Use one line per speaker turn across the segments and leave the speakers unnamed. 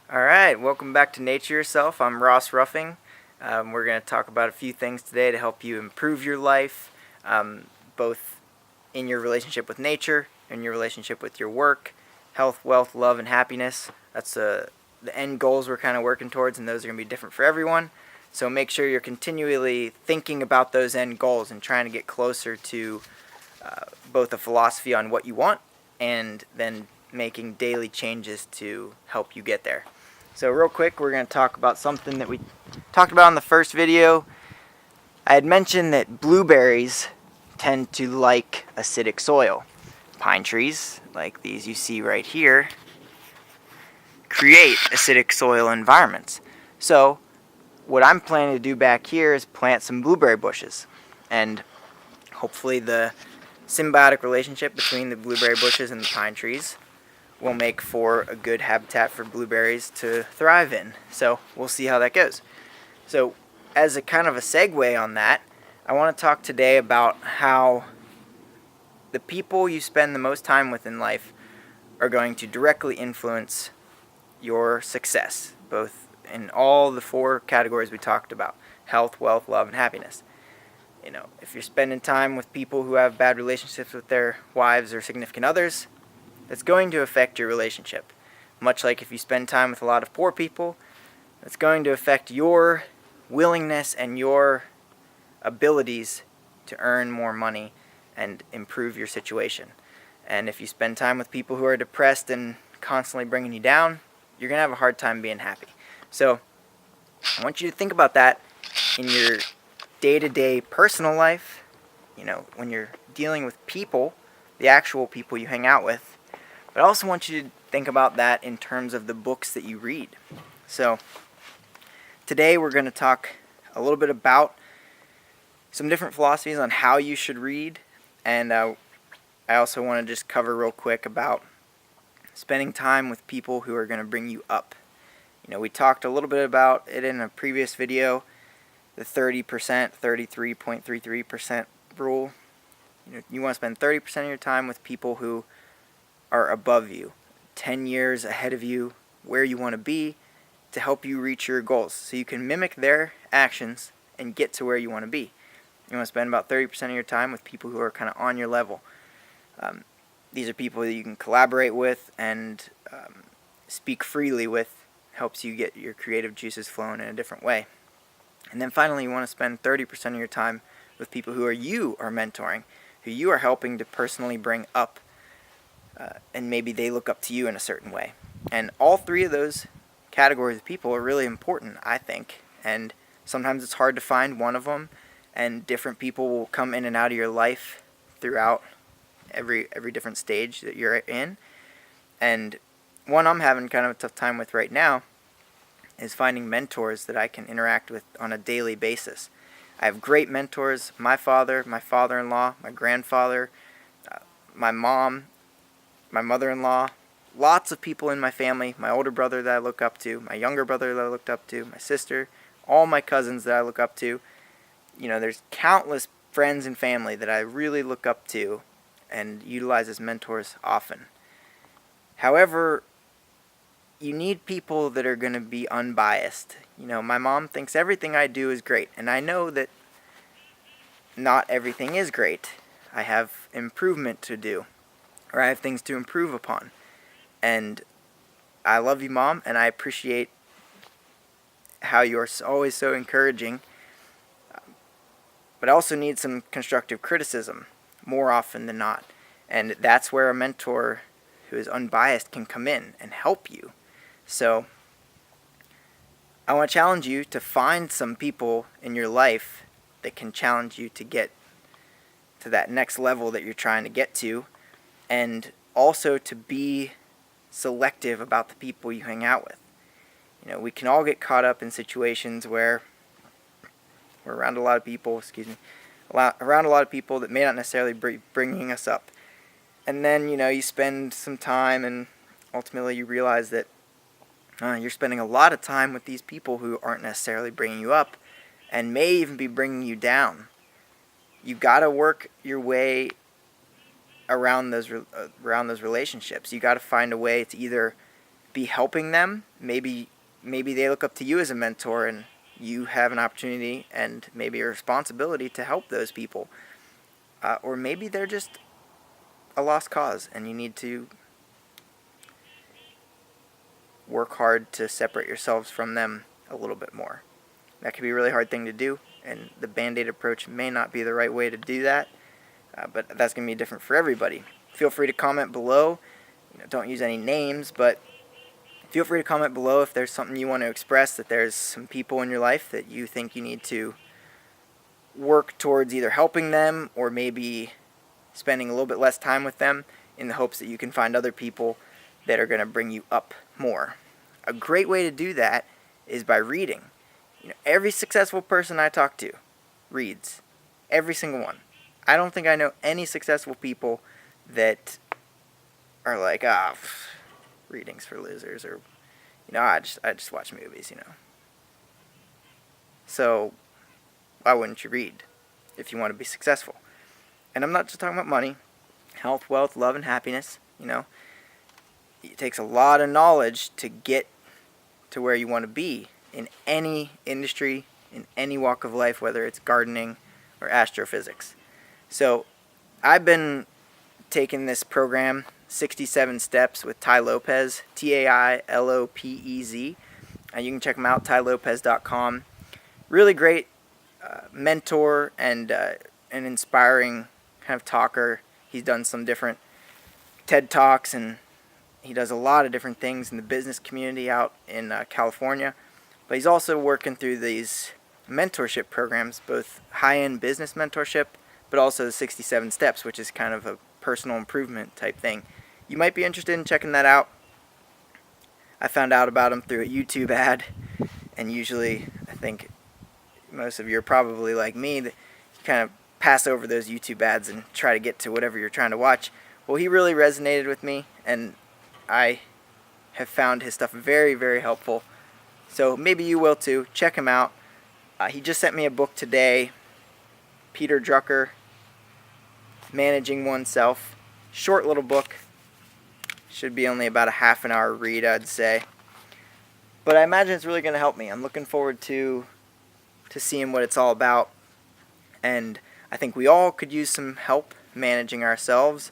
Alright, welcome back to Nature Yourself. I'm Ross Ruffing. We're going to talk about a few things today to help you improve your life, both in your relationship with nature, in your relationship with your work, health, wealth, love, and happiness. That's the end goals we're kind of working towards, and those are going to be different for everyone. So make sure you're continually thinking about those end goals and trying to get closer to both a philosophy on what you want and then making daily changes to help you get there. So real quick, we're going to talk about something that we talked about in the first video. I had mentioned that blueberries tend to like acidic soil. Pine trees, like these you see right here, create acidic soil environments. So what I'm planning to do back here is plant some blueberry bushes. And hopefully the symbiotic relationship between the blueberry bushes and the pine trees will make for a good habitat for blueberries to thrive in. So we'll see how that goes. So as a kind of a segue on that, I want to talk today about how the people you spend the most time with in life are going to directly influence your success, both in all the four categories we talked about: health, wealth, love, and happiness. If you're spending time with people who have bad relationships with their wives or significant others, that's going to affect your relationship. Much like if you spend time with a lot of poor people, that's going to affect your willingness and your abilities to earn more money and improve your situation. And if you spend time with people who are depressed and constantly bringing you down, you're going to have a hard time being happy. So I want you to think about that in your day-to-day personal life, when you're dealing with people, the actual people you hang out with. But I also want you to think about that in terms of the books that you read. So today we're going to talk a little bit about some different philosophies on how you should read. And I also want to just cover real quick about spending time with people who are going to bring you up. We talked a little bit about it in a previous video, the 30%, 33.33% rule. You want to spend 30% of your time with people who are above you, 10 years ahead of you, where you want to be, to help you reach your goals. So you can mimic their actions and get to where you want to be. You want to spend about 30% of your time with people who are kind of on your level. These are people that you can collaborate with and speak freely with. Helps you get your creative juices flowing in a different way. And then finally, you want to spend 30% of your time with people who you are mentoring, who you are helping to personally bring up, and maybe they look up to you in a certain way. And all three of those categories of people are really important, I think. And sometimes it's hard to find one of them, and different people will come in and out of your life throughout every different stage that you're in. And one I'm having kind of a tough time with right now is finding mentors that I can interact with on a daily basis. I have great mentors: my father, my father-in-law, my grandfather, my mom, my mother-in-law, lots of people in my family, my older brother that I look up to, my younger brother that I looked up to, my sister, all my cousins that I look up to. There's countless friends and family that I really look up to and utilize as mentors often. However, you need people that are going to be unbiased. My mom thinks everything I do is great, and I know that not everything is great. I have improvement to do, or I have things to improve upon. And I love you, Mom, and I appreciate how you're always so encouraging. But I also need some constructive criticism more often than not. And that's where a mentor who is unbiased can come in and help you. So I want to challenge you to find some people in your life that can challenge you to get to that next level that you're trying to get to, and also to be selective about the people you hang out with. We can all get caught up in situations where we're around a lot of people, around a lot of people that may not necessarily be bringing us up. And then, you spend some time and ultimately you realize that you're spending a lot of time with these people who aren't necessarily bringing you up and may even be bringing you down. You've got to work your way around those relationships. You got to find a way to either be helping them. Maybe they look up to you as a mentor, and you have an opportunity and maybe a responsibility to help those people. Or maybe they're just a lost cause, and you need to work hard to separate yourselves from them a little bit more. That could be a really hard thing to do, and the Band-Aid approach may not be the right way to do that, but that's going to be different for everybody. Feel free to comment below. Don't use any names, but feel free to comment below if there's something you want to express, that there's some people in your life that you think you need to work towards either helping them or maybe spending a little bit less time with them, in the hopes that you can find other people that are going to bring you up more. A great way to do that is by reading. Every successful person I talk to reads. Every single one. I don't think I know any successful people that are like, reading's for losers, or I just watch movies, So why wouldn't you read if you want to be successful? And I'm not just talking about money, health, wealth, love, and happiness. It takes a lot of knowledge to get to where you want to be in any industry, in any walk of life, whether it's gardening or astrophysics. So I've been taking this program, 67 Steps with Tai Lopez, Tailopez. You can check him out, tailopez.com. Really great mentor and an inspiring kind of talker. He's done some different TED Talks, and he does a lot of different things in the business community out in California. But he's also working through these mentorship programs, both high-end business mentorship, but also the 67 Steps, which is kind of a personal improvement type thing. You might be interested in checking that out. I found out about him through a YouTube ad, and usually I think most of you are probably like me, that you kind of pass over those YouTube ads and try to get to whatever you're trying to watch. Well, he really resonated with me, and I have found his stuff very, very helpful. So maybe you will too. Check him out. He just sent me a book today, Peter Drucker, Managing Oneself. Short little book. Should be only about a half an hour read, I'd say. But I imagine it's really going to help me. I'm looking forward to seeing what it's all about. And I think we all could use some help managing ourselves,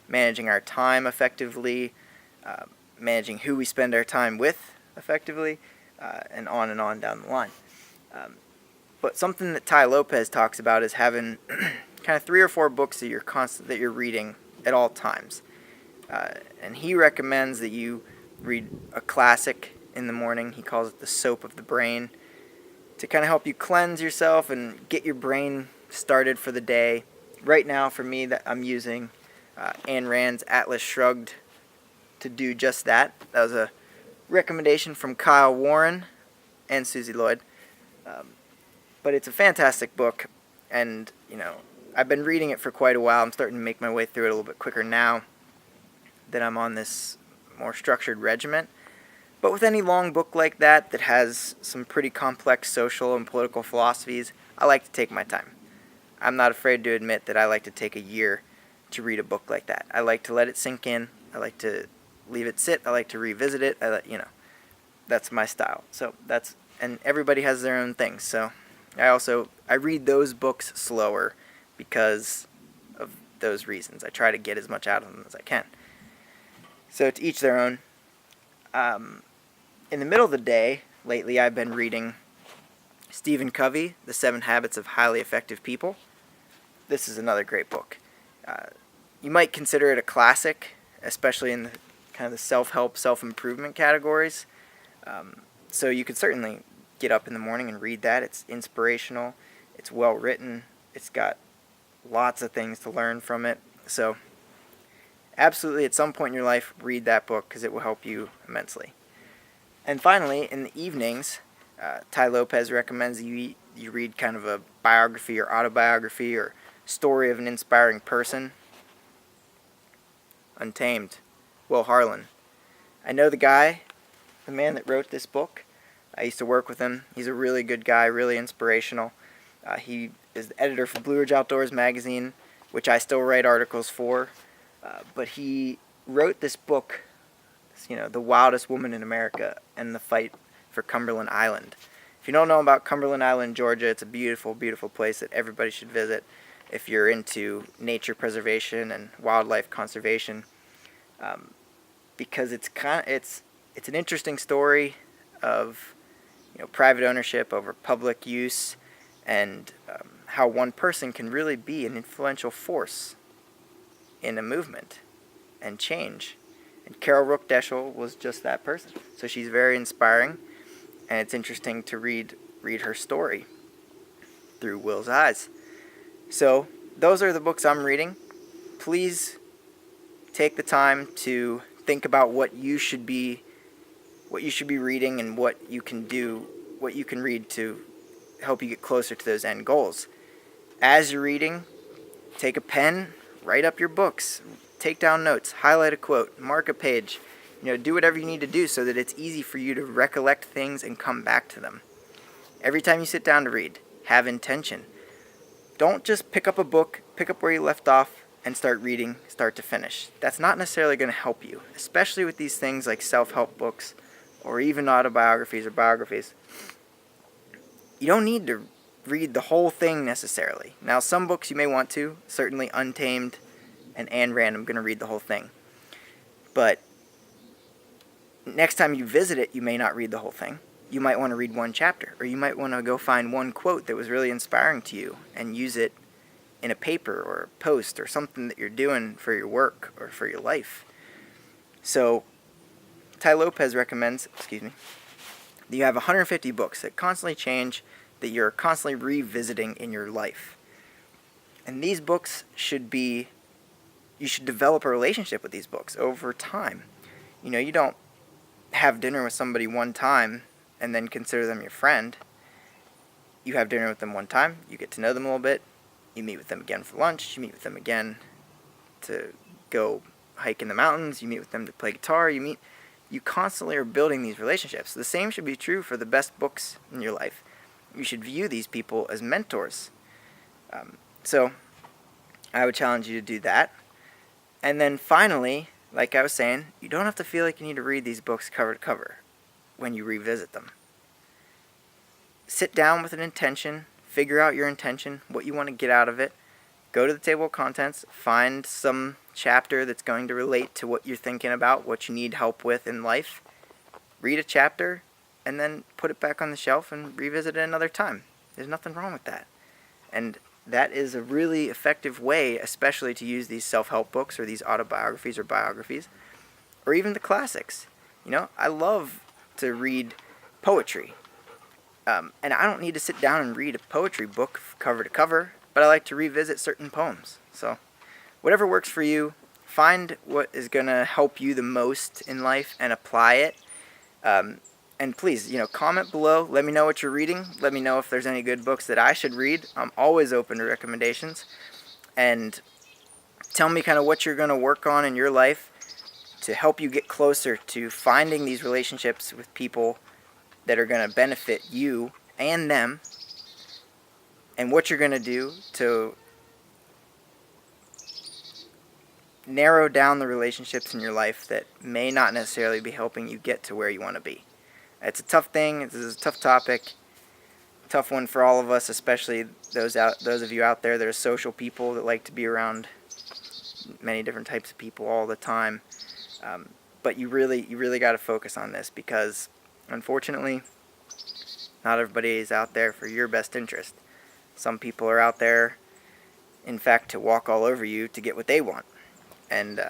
managing our time effectively, managing who we spend our time with effectively, and on down the line. But something that Tai Lopez talks about is having kind of 3 or 4 books that you're reading at all times. And he recommends that you read a classic in the morning. He calls it the soap of the brain, to kind of help you cleanse yourself and get your brain started for the day. Right now, for me, that I'm using Ayn Rand's Atlas Shrugged to do just that. That was a recommendation from Kyle Warren and Susie Lloyd. But it's a fantastic book, and I've been reading it for quite a while. I'm starting to make my way through it a little bit quicker now that I'm on this more structured regimen. But with any long book like that has some pretty complex social and political philosophies, I like to take my time. I'm not afraid to admit that I like to take a year to read a book like that. I like to let it sink in. I like to leave it sit. I like to revisit it. That's my style. And everybody has their own things. So I read those books slower because of those reasons. I try to get as much out of them as I can. So to each their own. In the middle of the day, lately I've been reading Stephen Covey, The 7 Habits of Highly Effective People. This is another great book. You might consider it a classic, especially in the kind of the self-help, self-improvement categories. So you could certainly get up in the morning and read that. It's inspirational. It's well written. It's got lots of things to learn from it. So absolutely, at some point in your life, read that book because it will help you immensely. And finally, in the evenings, Tai Lopez recommends you read kind of a biography or autobiography or story of an inspiring person. Untamed, Will Harlan. I know the man that wrote this book. I used to work with him. He's a really good guy, really inspirational. He is the editor for Blue Ridge Outdoors magazine, which I still write articles for. But he wrote this book the wildest woman in America and the fight for Cumberland Island. If you don't know about Cumberland Island, Georgia, it's a beautiful, beautiful place that everybody should visit if you're into nature preservation and wildlife conservation, because it's an interesting story of private ownership over public use, and how one person can really be an influential force in a movement and change. And Carol Rook-Deschel was just that person. So she's very inspiring, and it's interesting to read her story through Will's eyes. So those are the books I'm reading. Please take the time to think about what you should be reading and what you can read to help you get closer to those end goals. As you're reading, take a pen, write up your books, take down notes, highlight a quote, mark a page. Do whatever you need to do so that it's easy for you to recollect things and come back to them. Every time you sit down to read, have intention. Don't just pick up a book, pick up where you left off, and start reading start to finish. That's not necessarily going to help you, especially with these things like self-help books or even autobiographies or biographies. You don't need to read the whole thing necessarily. Now, some books you may want to, certainly Untamed and Ayn Rand, I'm going to read the whole thing. But next time you visit it, you may not read the whole thing. You might want to read one chapter, or you might want to go find one quote that was really inspiring to you and use it in a paper or a post or something that you're doing for your work or for your life. So Ty Lopez recommends, that you have 150 books that constantly change, that you're constantly revisiting in your life. And these books you should develop a relationship with these books over time. You don't have dinner with somebody one time and then consider them your friend. You have dinner with them one time, you get to know them a little bit, you meet with them again for lunch, you meet with them again to go hike in the mountains, you meet with them to play guitar, you constantly are building these relationships. The same should be true for the best books in your life. You should view these people as mentors. So I would challenge you to do that. And then finally, like I was saying, you don't have to feel like you need to read these books cover to cover when you revisit them. Sit down with an intention, figure out your intention, what you want to get out of it. Go to the table of contents, find some chapter that's going to relate to what you're thinking about, what you need help with in life. Read a chapter, and then put it back on the shelf and revisit it another time. There's nothing wrong with that. And that is a really effective way, especially to use these self-help books or these autobiographies or biographies, or even the classics. I love to read poetry. And I don't need to sit down and read a poetry book cover to cover, but I like to revisit certain poems. So whatever works for you, find what is going to help you the most in life and apply it. And please, comment below. Let me know what you're reading. Let me know if there's any good books that I should read. I'm always open to recommendations. And tell me kind of what you're going to work on in your life to help you get closer to finding these relationships with people that are going to benefit you and them, and what you're going to do to narrow down the relationships in your life that may not necessarily be helping you get to where you want to be. It's a tough thing. This is a tough topic, tough one for all of us, especially those of you out there that are social people that like to be around many different types of people all the time. But you really got to focus on this, because unfortunately, not everybody is out there for your best interest. Some people are out there, in fact, to walk all over you to get what they want. And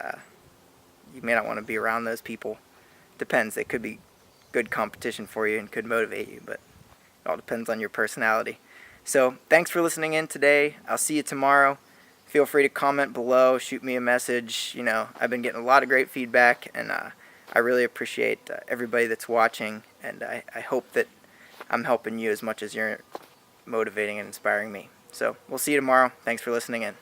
you may not want to be around those people. Depends. They could be good competition for you and could motivate you, but it all depends on your personality. So thanks for listening in today. I'll see you tomorrow. Feel free to comment below, shoot me a message. I've been getting a lot of great feedback, and I really appreciate everybody that's watching, and I hope that I'm helping you as much as you're motivating and inspiring me. So we'll see you tomorrow. Thanks for listening in.